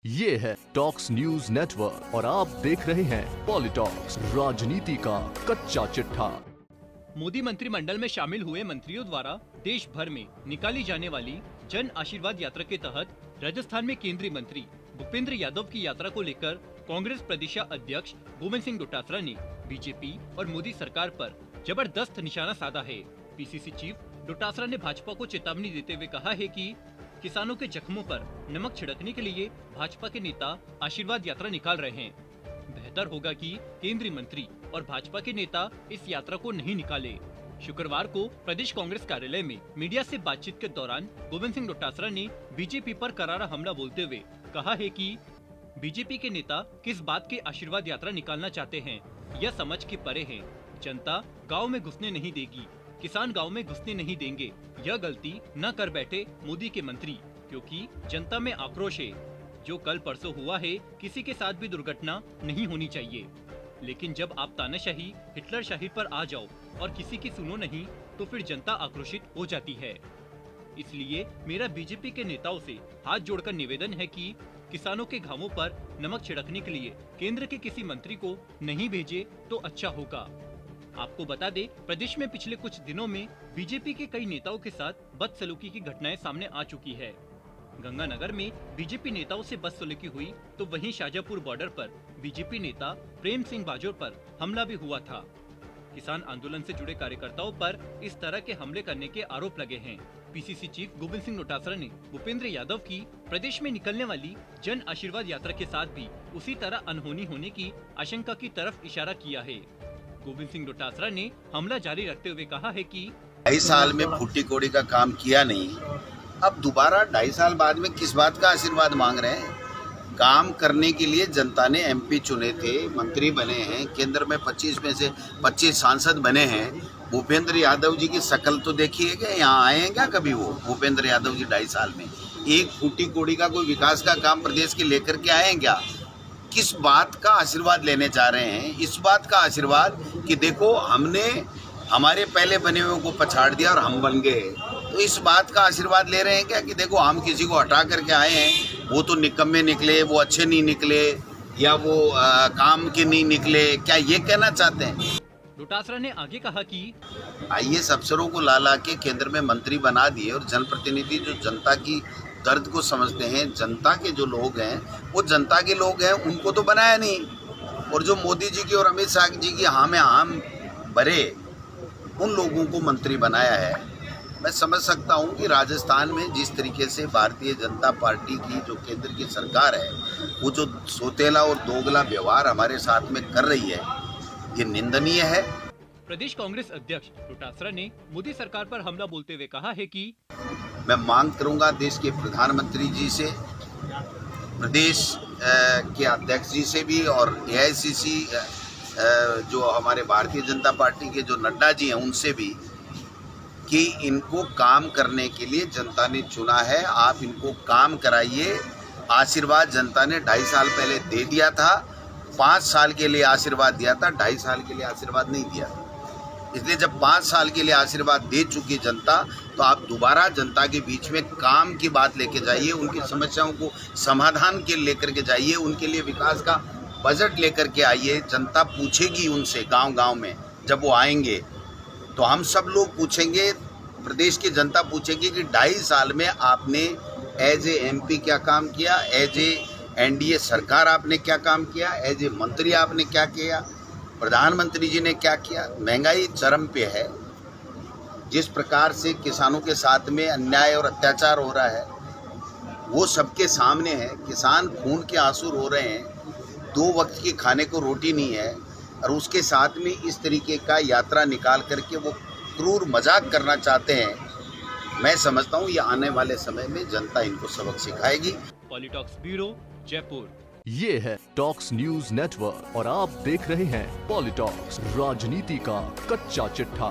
ये है talks news network और आप देख रहे हैं पॉलिटॉक्स, राजनीति का कच्चा चिट्ठा। मोदी मंत्रिमंडल में शामिल हुए मंत्रियों द्वारा देश भर में निकाली जाने वाली जन आशीर्वाद यात्रा के तहत राजस्थान में केंद्रीय मंत्री भूपेंद्र यादव की यात्रा को लेकर कांग्रेस प्रदेश अध्यक्ष गोविंद सिंह डोटासरा ने बीजेपी और मोदी सरकार पर जबरदस्त निशाना साधा है। पीसीसी चीफ डोटासरा ने भाजपा को चेतावनी देते हुए कहा है कि किसानों के जख्मों पर नमक छिड़कने के लिए भाजपा के नेता आशीर्वाद यात्रा निकाल रहे हैं। बेहतर होगा कि केंद्रीय मंत्री और भाजपा के नेता इस यात्रा को नहीं निकाले। शुक्रवार को प्रदेश कांग्रेस कार्यालय में मीडिया से बातचीत के दौरान गोविंद सिंह डोटासरा ने बीजेपी पर करारा हमला बोलते हुए कहा है कि बीजेपी के नेता किस बात की आशीर्वाद यात्रा निकालना चाहते हैं, यह समझ के परे है। जनता गाँव में घुसने नहीं देगी, किसान गांव में घुसने नहीं देंगे। यह गलती न कर बैठे मोदी के मंत्री, क्योंकि जनता में आक्रोश है। जो कल परसों हुआ है, किसी के साथ भी दुर्घटना नहीं होनी चाहिए। लेकिन जब आप तानाशाही हिटलर शाही पर आ जाओ और किसी की सुनो नहीं, तो फिर जनता आक्रोशित हो जाती है। इसलिए मेरा बीजेपी के नेताओं से हाथ जोड़कर निवेदन है कि किसानों के घावों पर नमक छिड़कने के लिए केंद्र के किसी मंत्री को नहीं भेजे तो अच्छा होगा। आपको बता दें, प्रदेश में पिछले कुछ दिनों में बीजेपी के कई नेताओं के साथ बदसलूकी की घटनाएं सामने आ चुकी है। गंगानगर में बीजेपी नेताओं से बदसलूकी हुई, तो वहीं शाजापुर बॉर्डर पर बीजेपी नेता प्रेम सिंह बाजोर पर हमला भी हुआ था। किसान आंदोलन से जुड़े कार्यकर्ताओं पर इस तरह के हमले करने के आरोप लगे हैं। पीसीसी चीफ गोविंद सिंह डोटासरा ने भूपेंद्र यादव की प्रदेश में निकलने वाली जन आशीर्वाद यात्रा के साथ भी उसी तरह अनहोनी होने की आशंका की तरफ इशारा किया है। गोविंद सिंह डोटासरा ने हमला जारी रखते हुए कहा है कि 2.5 साल में फूटी कोड़ी का काम किया नहीं, अब दोबारा 2.5 साल बाद में किस बात का आशीर्वाद मांग रहे हैं। काम करने के लिए जनता ने एमपी चुने थे, मंत्री बने हैं, केंद्र में 25 में से 25 सांसद बने हैं। भूपेंद्र यादव जी की शक्ल तो देखिएगा, यहाँ आए हैं क्या कभी वो भूपेंद्र यादव जी 2.5 साल में एक फूटी कोड़ी का कोई विकास का काम प्रदेश के लेकर के आए हैं क्या? किस बात का आशीर्वाद लेने जा रहे हैं? इस बात का आशीर्वाद कि देखो हमने हमारे पहले बने हुए को पछाड़ दिया और हम बन गए, तो इस बात का आशीर्वाद ले रहे हैं क्या कि देखो हम किसी को हटा करके आए हैं, वो तो निकम्मे निकले, वो अच्छे नहीं निकले, या वो काम के नहीं निकले, क्या ये कहना चाहते हैं? डोटासरा ने आगे कहा कि IAS अफसरों को ला के केंद्र में मंत्री बना दिए और जनप्रतिनिधि जो जनता की दर्द को समझते हैं, जनता के जो लोग हैं वो जनता के लोग हैं, उनको तो बनाया नहीं। और जो मोदी जी की और अमित शाह जी की हाँ में हाँ भरे उन लोगों को मंत्री बनाया है। मैं समझ सकता हूं कि राजस्थान में जिस तरीके से भारतीय जनता पार्टी की जो केंद्र की सरकार है, वो जो सोतेला और दोगला व्यवहार हमारे साथ में कर रही है, ये निंदनीय है। प्रदेश कांग्रेस अध्यक्ष डोटासरा ने मोदी सरकार पर हमला बोलते हुए कहा है कि मैं मांग करूंगा देश के प्रधानमंत्री जी से, प्रदेश के अध्यक्ष जी से भी, और AICC जो हमारे भारतीय जनता पार्टी के जो नड्डा जी हैं उनसे भी, कि इनको काम करने के लिए जनता ने चुना है, आप इनको काम कराइए। आशीर्वाद जनता ने 2.5 साल पहले दे दिया था, 5 साल के लिए आशीर्वाद दिया था, 2.5 साल के लिए आशीर्वाद नहीं दिया। इसलिए जब 5 साल के लिए आशीर्वाद दे चुकी जनता, तो आप दोबारा जनता के बीच में काम की बात लेके जाइए, उनकी समस्याओं को समाधान के लेकर के जाइए, उनके लिए विकास का बजट लेकर के आइए। जनता पूछेगी उनसे गांव-गांव में, जब वो आएंगे तो हम सब लोग पूछेंगे, प्रदेश की जनता पूछेगी कि 2.5 साल में आपने एज ए MP क्या काम किया, एज ए NDA सरकार आपने क्या काम किया, एज ए मंत्री आपने क्या किया, प्रधानमंत्री जी ने क्या किया। महंगाई चरम पे है, जिस प्रकार से किसानों के साथ में अन्याय और अत्याचार हो रहा है वो सबके सामने है। किसान खून के आंसू रो रहे हैं, 2 वक्त के खाने को रोटी नहीं है, और उसके साथ में इस तरीके का यात्रा निकाल करके वो क्रूर मजाक करना चाहते हैं। मैं समझता हूँ ये आने वाले समय में जनता इनको सबक सिखाएगी। पॉलिटॉक्स ब्यूरो, जयपुर। ये है टॉक्स न्यूज नेटवर्क और आप देख रहे हैं पॉलिटॉक्स, राजनीति का कच्चा चिट्ठा।